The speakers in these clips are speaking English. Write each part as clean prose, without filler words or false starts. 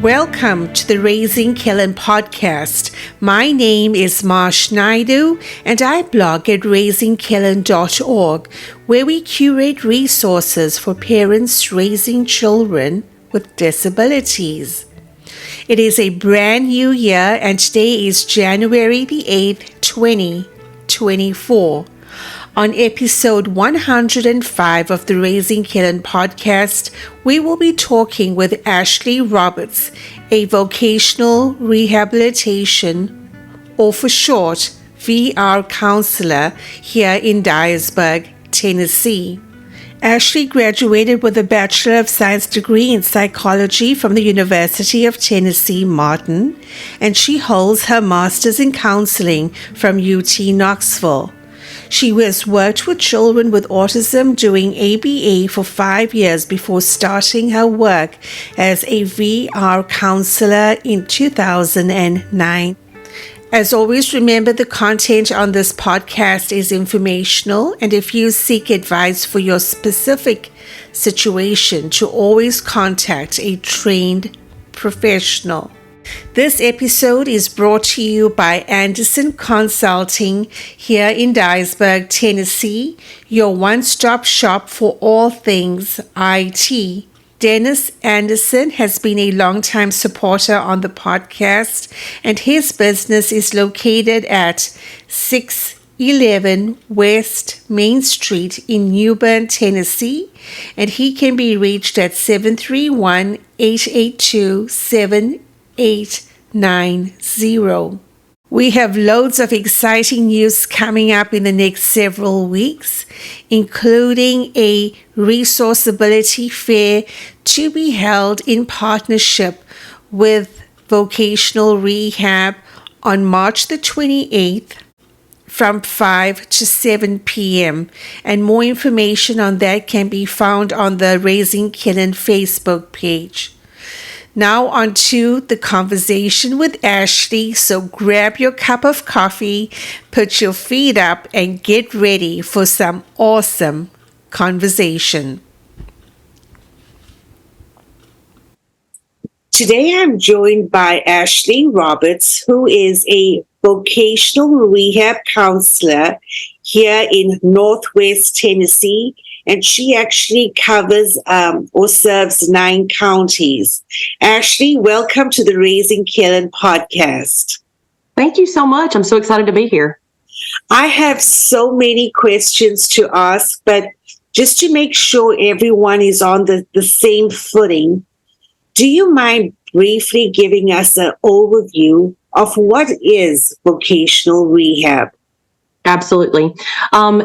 Welcome to the Raising Kellen podcast. My name is Marsh Naidu and I blog at raisingkellen.org, where we curate resources for parents raising children with disabilities. It is a brand new year and today is January the 8th, 2024. On episode 105 of the Raising Kellen podcast, we will be talking with Ashley Roberts, a vocational rehabilitation, or for short, VR counselor here in Dyersburg, Tennessee. Ashley graduated with a Bachelor of Science degree in psychology from the University of Tennessee, Martin, and she holds her master's in counseling from UT Knoxville. She has worked with children with autism doing ABA for 5 years before starting her work as a VR counselor in 2009. As always, remember the content on this podcast is informational, and if you seek advice for your specific situation, to always contact a trained professional. This episode is brought to you by Anderson Consulting here in Dyersburg, Tennessee, your one-stop shop for all things IT. Dennis Anderson has been a longtime supporter on the podcast, and his business is located at 611 West Main Street in New Bern, Tennessee, and he can be reached at 731-882-7890. We have loads of exciting news coming up in the next several weeks, including a resourceability fair to be held in partnership with Vocational Rehab on March the 28th from 5 to 7 p.m. And more information on that can be found on the Raising Kellen Facebook page. Now on to the conversation with Ashley, so grab your cup of coffee, put your feet up, and get ready for some awesome conversation. Today I'm joined by Ashley Roberts, who is a vocational rehab counselor here in NortWest Tennessee. And she actually covers or serves 9 counties. Ashley, welcome to the Raising Kellen podcast. Thank you so much. I'm so excited to be here. I have so many questions to ask, but just to make sure everyone is on the same footing, do you mind briefly giving us an overview of what is vocational rehab? Absolutely.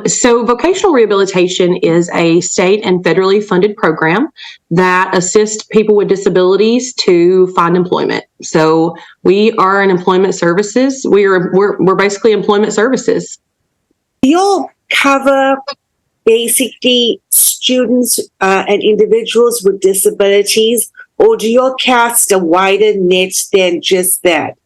So vocational rehabilitation is a state and federally funded program that assists people with disabilities to find employment. So we are an employment services. We're basically employment services. You'll cover basically students and individuals with disabilities, or do you cast a wider net than just that?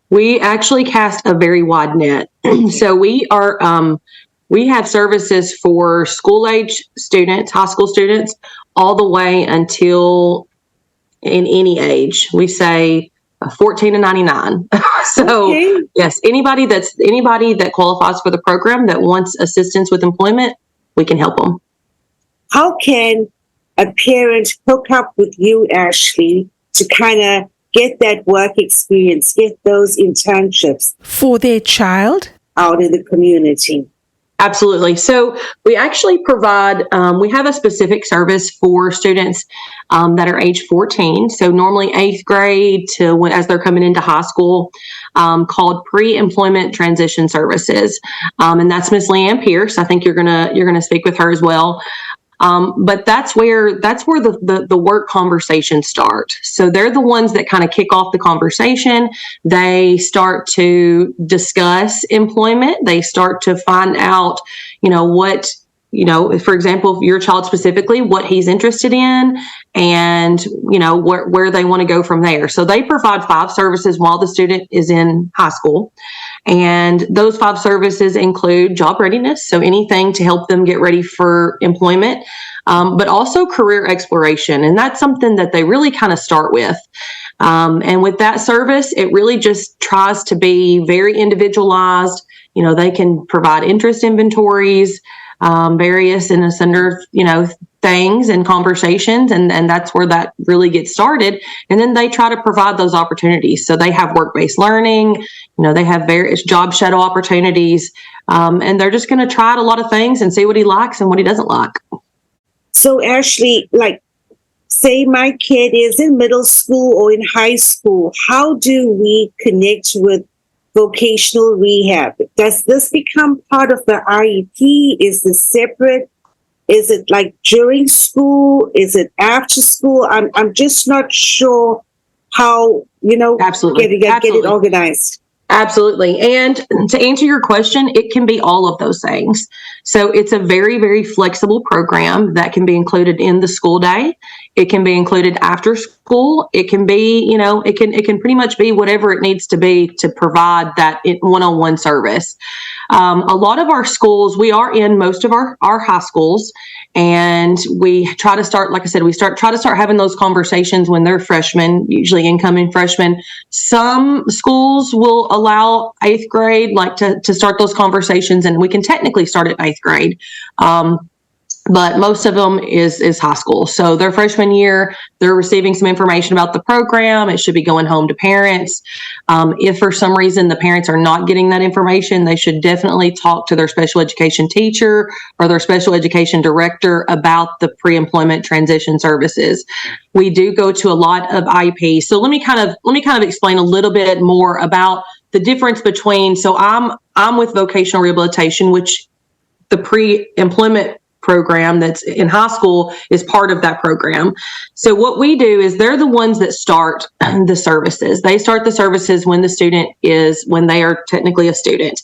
We actually cast a very wide net. So we have services for school-age students, high school students, all the way until in any age. We say 14 to 99. So okay. Yes, anybody that qualifies for the program that wants assistance with employment, we can help them. How can a parent hook up with you, Ashley, to kind of get that work experience, get those internships for their child out in the community? Absolutely. So we actually provide, we have a specific service for students that are age 14. So normally 8th grade to as they're coming into high school, called pre-employment transition services. And that's Miss Leanne Pierce. I think you're gonna speak with her as well. But that's where the work conversations start. So they're the ones that kind of kick off the conversation. They start to discuss employment. They start to find out, what, for example, if your child specifically, what he's interested in and, where they want to go from there. So they provide 5 services while the student is in high school. And those 5 services include job readiness, so anything to help them get ready for employment, but also career exploration. And that's something that they really kind of start with. And with that service, it really just tries to be very individualized. They can provide interest inventories, various and asunder, things and conversations. And that's where that really gets started. And then they try to provide those opportunities. So they have work-based learning, they have various job shadow opportunities. And they're just going to try out a lot of things and see what he likes and what he doesn't like. So Ashley, say my kid is in middle school or in high school, how do we connect with vocational rehab? Does this become part of the IEP? Is this separate? Is it during school? Is it after school? I'm just not sure how, Absolutely. get it organized. Absolutely. And to answer your question, it can be all of those things. So it's a very, very flexible program that can be included in the school day. It can be included after school. It can be, it can pretty much be whatever it needs to be to provide that one-on-one service. A lot of our schools, we are in most of our high schools, and we try to start, like I said, try to start having those conversations when they're freshmen, usually incoming freshmen. Some schools will allow 8th grade, to start those conversations, and we can technically start at 8th grade. But most of them is high school. So their freshman year, they're receiving some information about the program. It should be going home to parents. If for some reason the parents are not getting that information, they should definitely talk to their special education teacher or their special education director about the pre-employment transition services. We do go to a lot of IEP. So let me kind of explain a little bit more about the difference between. So I'm with Vocational Rehabilitation, which the pre-employment program that's in high school is part of that program. So what we do is they're the ones that start the services. They start the services when they are technically a student.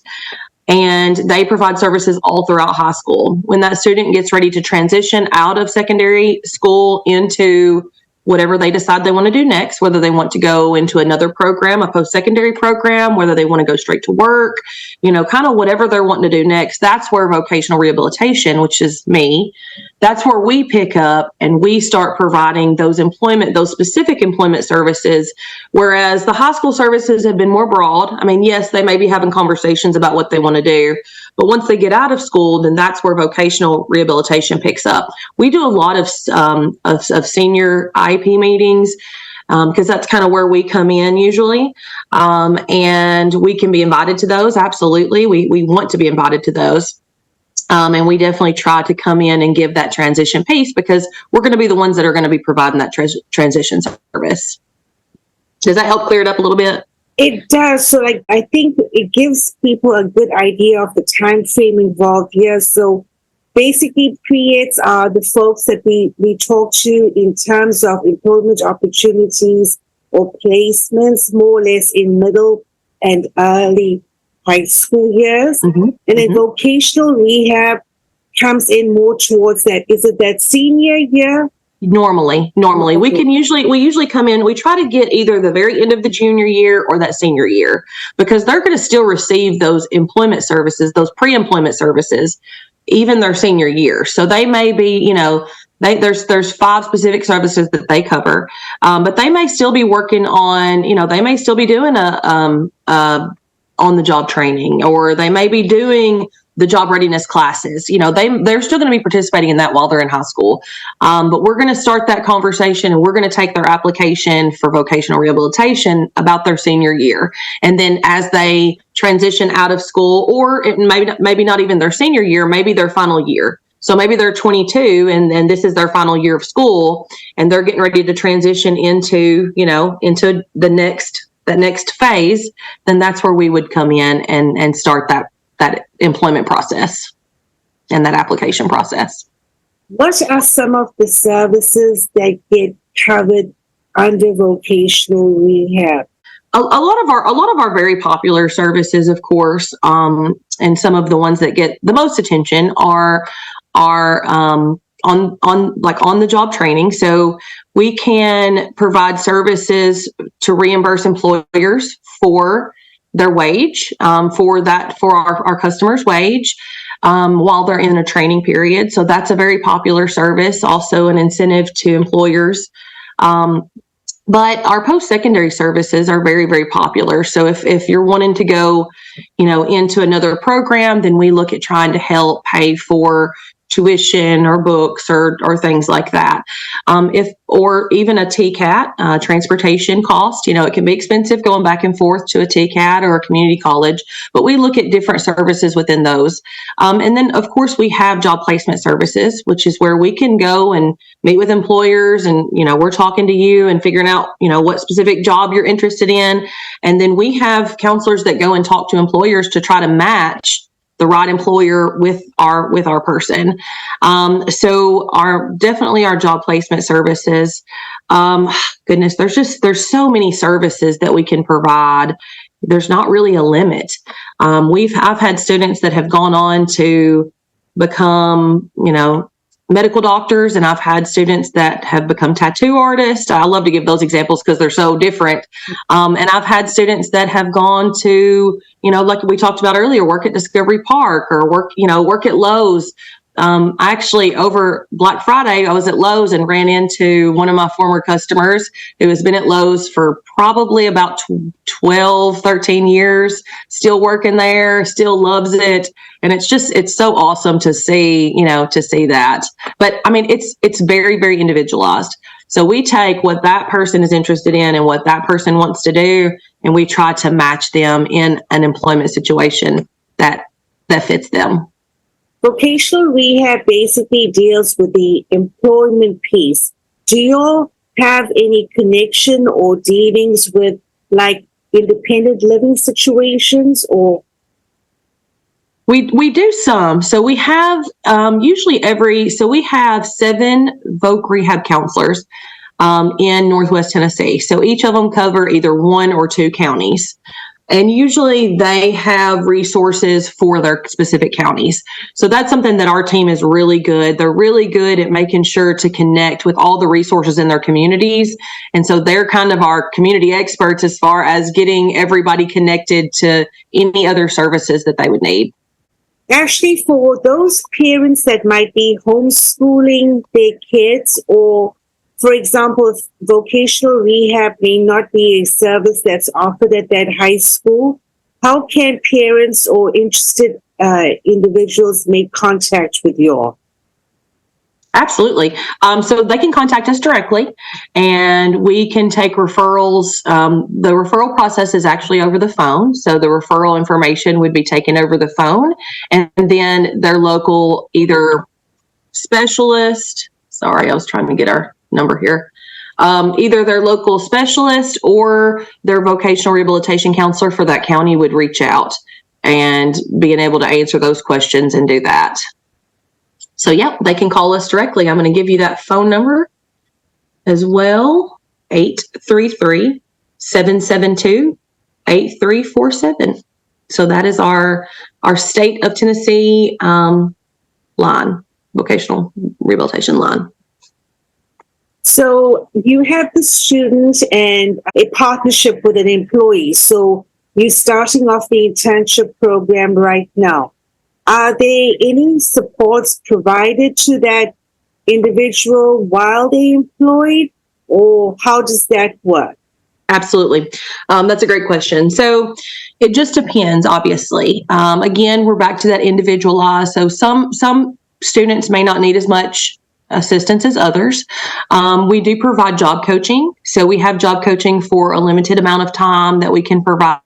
And they provide services all throughout high school. When that student gets ready to transition out of secondary school into whatever they decide they want to do next, whether they want to go into another program, a post-secondary program, whether they want to go straight to work, kind of whatever they're wanting to do next, that's where vocational rehabilitation, which is me, that's where we pick up and we start providing those specific employment services, whereas the high school services have been more broad. I mean, yes, they may be having conversations about what they want to do, but once they get out of school, then that's where vocational rehabilitation picks up. We do a lot of senior IEP meetings because that's kind of where we come in usually. And we can be invited to those. Absolutely. We want to be invited to those. And we definitely try to come in and give that transition piece because we're going to be the ones that are going to be providing that transition service. Does that help clear it up a little bit? It does. So I think it gives people a good idea of the time frame involved here. So basically pre-eds are the folks that we talk to in terms of employment opportunities or placements, more or less in middle and early high school years. Mm-hmm. And then vocational rehab comes in more towards that. Is it that senior year? Normally, okay. we usually come in, we try to get either the very end of the junior year or that senior year, because they're going to still receive those employment services, those pre-employment services, even their senior year. So they may be, there's 5 specific services that they cover, but they may still be working on, they may still be doing a on the job training, or they may be doing the job readiness classes. They're still going to be participating in that while they're in high school. But we're going to start that conversation and we're going to take their application for vocational rehabilitation about their senior year. And then as they transition out of school, or it maybe not even their senior year, maybe their final year. So maybe they're 22 and this is their final year of school and they're getting ready to transition into the next phase, then that's where we would come in and start that employment process and that application process. What are some of the services that get covered under vocational rehab? A lot of our very popular services, of course, and some of the ones that get the most attention are on the job training. So we can provide services to reimburse employers for their wage, for our customers' wage, while they're in a training period. So that's a very popular service, also an incentive to employers. But our post-secondary services are very, very popular. So if you're wanting to go, into another program, then we look at trying to help pay for tuition or books or things like that. Or even a TCAT, transportation cost, it can be expensive going back and forth to a TCAT or a community college, but we look at different services within those. And then of course we have job placement services, which is where we can go and meet with employers and, we're talking to you and figuring out, what specific job you're interested in. And then we have counselors that go and talk to employers to try to match the right employer with our person. So definitely our job placement services. Goodness, there's so many services that we can provide. There's not really a limit. I've had students that have gone on to become, medical doctors, and I've had students that have become tattoo artists. I love to give those examples because they're so different. And I've had students that have gone to, like we talked about earlier, work at Discovery Park or work at Lowe's. Actually, over Black Friday, I was at Lowe's and ran into one of my former customers who has been at Lowe's for probably about 12, 13 years, still working there, still loves it. And it's so awesome to see, that. But I mean, it's very, very individualized. So we take what that person is interested in and what that person wants to do, and we try to match them in an employment situation that fits them. Vocational rehab basically deals with the employment piece. Do you all have any connection or dealings with like independent living situations or? We do some. So we have we have 7 voc rehab counselors in Northwest Tennessee. So each of them cover either 1 or 2 counties. And usually they have resources for their specific counties. So that's something that our team is really good. They're really good at making sure to connect with all the resources in their communities. And so they're kind of our community experts as far as getting everybody connected to any other services that they would need. Actually, for those parents that might be homeschooling their kids, or for example, if vocational rehab may not be a service that's offered at that high school, how can parents or interested individuals make contact with you all? Absolutely. So they can contact us directly and we can take referrals. The referral process is actually over the phone. So the referral information would be taken over the phone, and then their local either specialist, sorry, I was trying to get our number here. Either their local specialist or their vocational rehabilitation counselor for that county would reach out and being able to answer those questions and do that. So, yeah, they can call us directly. I'm going to give you that phone number as well, 833-772-8347. So that is our state of Tennessee line, vocational rehabilitation line. So you have the student and a partnership with an employee. So you're starting off the internship program right now. Are there any supports provided to that individual while they're employed, or how does that work? Absolutely. That's a great question. So it just depends, obviously. Again, we're back to that individualized. So some students may not need as much assistance as others. We do provide job coaching. So we have job coaching for a limited amount of time that we can provide.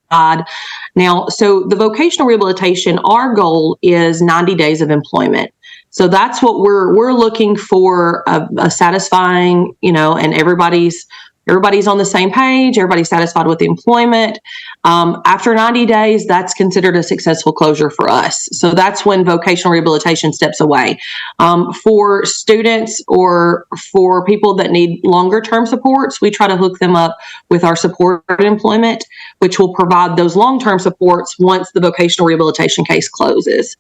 Now, so the vocational rehabilitation, our goal is 90 days of employment. So that's what we're looking for, a satisfying, and everybody's on the same page. Everybody's satisfied with the employment. After 90 days, that's considered a successful closure for us. So that's when vocational rehabilitation steps away. For students or for people that need longer term supports, we try to hook them up with our supported employment, which will provide those long-term supports once the vocational rehabilitation case closes.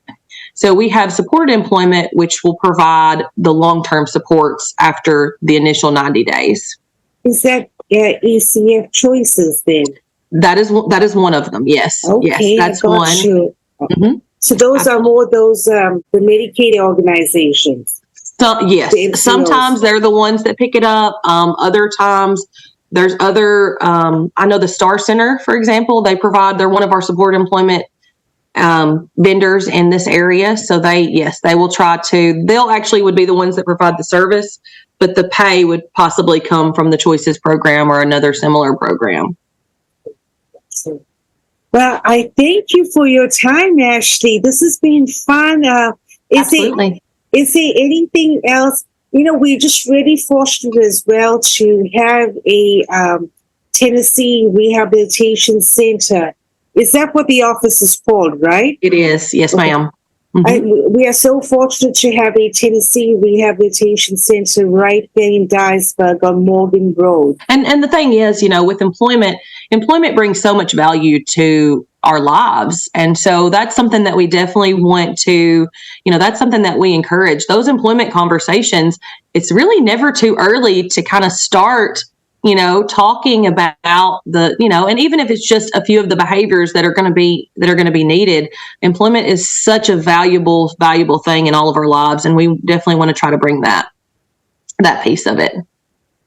So we have supported employment, which will provide the long-term supports after the initial 90 days. Is that ECF choices then? That is one of them. Yes. Okay, yes, that's I got one. You. Mm-hmm. So those Absolutely. Are more those the Medicaid organizations. Yes. Sometimes they're the ones that pick it up. Other times There's other, I know the Star Center, for example, they're one of our support employment vendors in this area. So they will they'll actually would be the ones that provide the service, but the pay would possibly come from the Choices program or another similar program. Well, I thank you for your time, Ashley. This has been fun. Absolutely. Is there anything else? We're just really fortunate as well to have a Tennessee Rehabilitation Center. Is that what the office is called, right? It is. Yes, ma'am. Mm-hmm. We are so fortunate to have a Tennessee Rehabilitation Center right there in Dyersburg on Morgan Road. And the thing is, with employment brings so much value to our lives. And so that's something that we definitely want to, that's something that we encourage. Those employment conversations, it's really never too early to kind of start talking about and even if it's just a few of the behaviors that are going to be needed, employment is such a valuable thing in all of our lives. And we definitely want to try to bring that piece of it.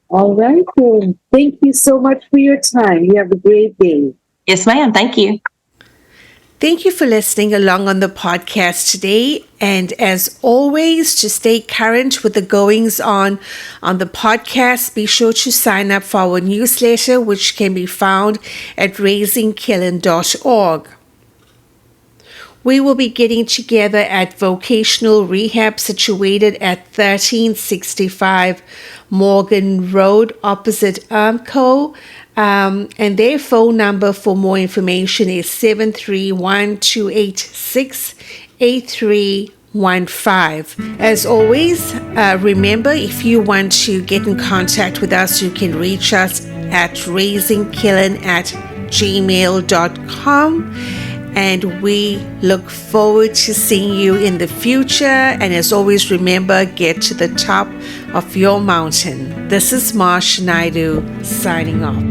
All right. Then. Thank you so much for your time. You have a great day. Yes, ma'am. Thank you. Thank you for listening along on the podcast today. And as always, to stay current with the goings on the podcast, be sure to sign up for our newsletter, which can be found at raisingkillen.org. We will be getting together at Vocational Rehab, situated at 1365 Morgan Road, opposite ARMCO. And their phone number for more information is 731-286-8315. As always, remember, if you want to get in contact with us, you can reach us at raisingkillen@gmail.com. And we look forward to seeing you in the future. And as always, remember, get to the top of your mountain. This is Marsh Naidu signing off.